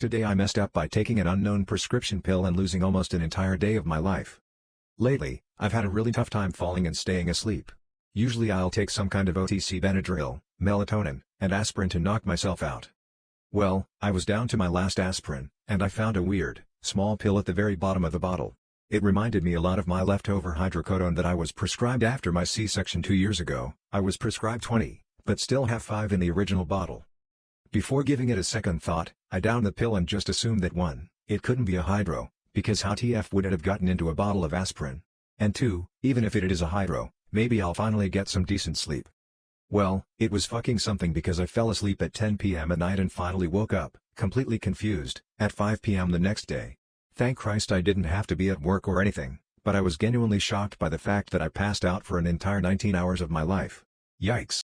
Today I messed up by taking an unknown prescription pill and losing almost an entire day of my life. Lately, I've had a really tough time falling and staying asleep. Usually I'll take some kind of OTC Benadryl, melatonin, and aspirin to knock myself out. Well, I was down to my last aspirin, and I found a weird, small pill at the very bottom of the bottle. It reminded me a lot of my leftover hydrocodone that I was prescribed after my C-section 2 years ago. I was prescribed 20, but still have 5 in the original bottle. Before giving it a second thought, I downed the pill and just assumed that 1, it couldn't be a hydro, because how TF would it have gotten into a bottle of aspirin? And 2, even if it is a hydro, maybe I'll finally get some decent sleep. Well, it was fucking something because I fell asleep at 10 p.m. at night and finally woke up, completely confused, at 5 p.m. the next day. Thank Christ I didn't have to be at work or anything, but I was genuinely shocked by the fact that I passed out for an entire 19 hours of my life. Yikes.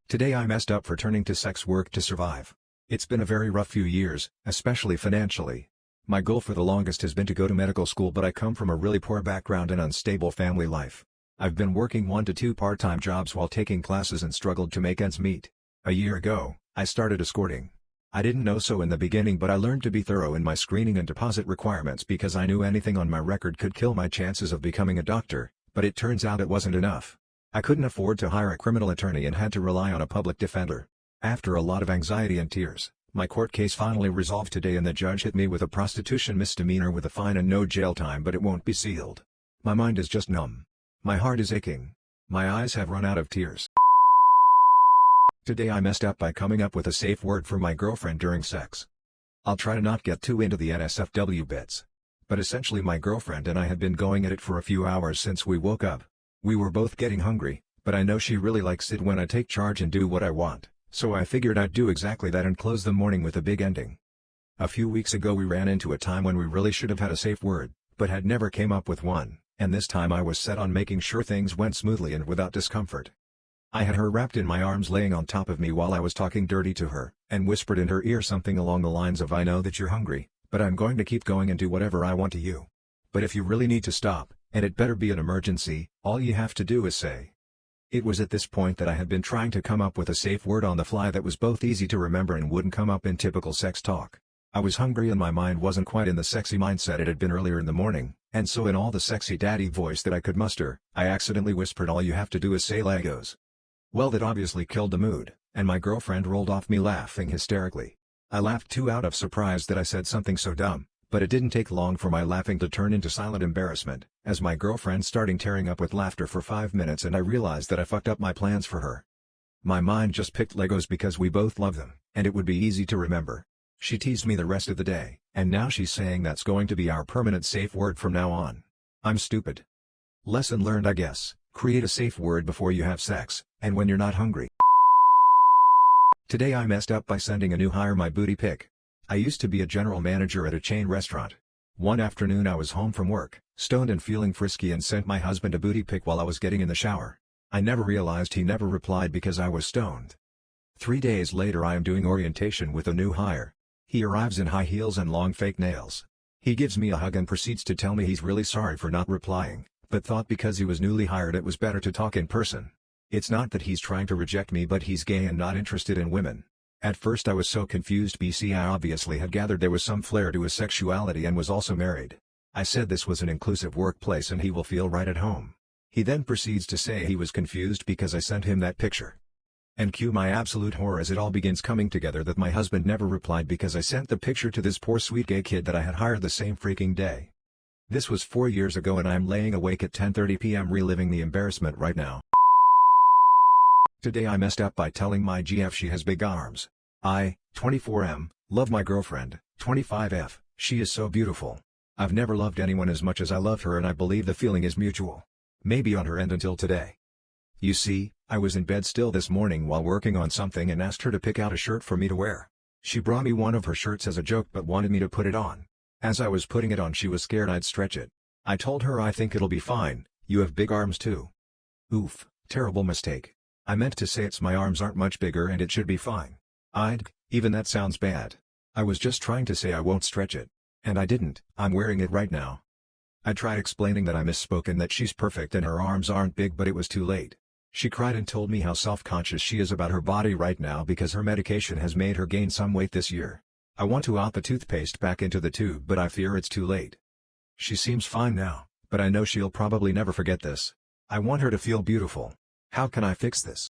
Today I messed up for turning to sex work to survive. It's been a very rough few years, especially financially. My goal for the longest has been to go to medical school, but I come from a really poor background and unstable family life. I've been working 1 to 2 part-time jobs while taking classes and struggled to make ends meet. A year ago, I started escorting. I didn't know so in the beginning, but I learned to be thorough in my screening and deposit requirements because I knew anything on my record could kill my chances of becoming a doctor, but it turns out it wasn't enough. I couldn't afford to hire a criminal attorney and had to rely on a public defender. After a lot of anxiety and tears, my court case finally resolved today and the judge hit me with a prostitution misdemeanor with a fine and no jail time, but it won't be sealed. My mind is just numb. My heart is aching. My eyes have run out of tears. Today I messed up by coming up with a safe word for my girlfriend during sex. I'll try to not get too into the NSFW bits. But essentially my girlfriend and I had been going at it for a few hours since we woke up. We were both getting hungry, but I know she really likes it when I take charge and do what I want, so I figured I'd do exactly that and close the morning with a big ending. A few weeks ago we ran into a time when we really should have had a safe word, but had never came up with one, and this time I was set on making sure things went smoothly and without discomfort. I had her wrapped in my arms laying on top of me while I was talking dirty to her, and whispered in her ear something along the lines of, "I know that you're hungry, but I'm going to keep going and do whatever I want to you. But if you really need to stop, and it better be an emergency, all you have to do is say." It was at this point that I had been trying to come up with a safe word on the fly that was both easy to remember and wouldn't come up in typical sex talk. I was hungry and my mind wasn't quite in the sexy mindset it had been earlier in the morning, and so in all the sexy daddy voice that I could muster, I accidentally whispered, "All you have to do is say Legos." Well, that obviously killed the mood, and my girlfriend rolled off me laughing hysterically. I laughed too out of surprise that I said something so dumb, but it didn't take long for my laughing to turn into silent embarrassment, as my girlfriend started tearing up with laughter for 5 minutes and I realized that I fucked up my plans for her. My mind just picked Legos because we both love them, and it would be easy to remember. She teased me the rest of the day, and now she's saying that's going to be our permanent safe word from now on. I'm stupid. Lesson learned, I guess. Create a safe word before you have sex, and when you're not hungry. Today I messed up by sending a new hire my booty pic. I used to be a general manager at a chain restaurant. One afternoon I was home from work, stoned and feeling frisky, and sent my husband a booty pic while I was getting in the shower. I never realized he never replied because I was stoned. 3 days later I am doing orientation with a new hire. He arrives in high heels and long fake nails. He gives me a hug and proceeds to tell me he's really sorry for not replying, but thought because he was newly hired it was better to talk in person. It's not that he's trying to reject me, but he's gay and not interested in women. At first I was so confused. I obviously had gathered there was some flair to his sexuality and was also married. I said this was an inclusive workplace and he will feel right at home. He then proceeds to say he was confused because I sent him that picture. And cue my absolute horror as it all begins coming together that my husband never replied because I sent the picture to this poor sweet gay kid that I had hired the same freaking day. This was 4 years ago and I'm laying awake at 10:30 p.m. reliving the embarrassment right now. Today I messed up by telling my GF she has big arms. I, 24M, love my girlfriend, 25F, she is so beautiful. I've never loved anyone as much as I love her and I believe the feeling is mutual. Maybe on her end until today. You see, I was in bed still this morning while working on something and asked her to pick out a shirt for me to wear. She brought me one of her shirts as a joke but wanted me to put it on. As I was putting it on she was scared I'd stretch it. I told her I think it'll be fine, you have big arms too. Oof, terrible mistake. I meant to say it's my arms aren't much bigger and it should be fine. Even that sounds bad. I was just trying to say I won't stretch it. And I didn't, I'm wearing it right now. I tried explaining that I misspoke and that she's perfect and her arms aren't big, but it was too late. She cried and told me how self-conscious she is about her body right now because her medication has made her gain some weight this year. I want to out the toothpaste back into the tube but I fear it's too late. She seems fine now, but I know she'll probably never forget this. I want her to feel beautiful. How can I fix this?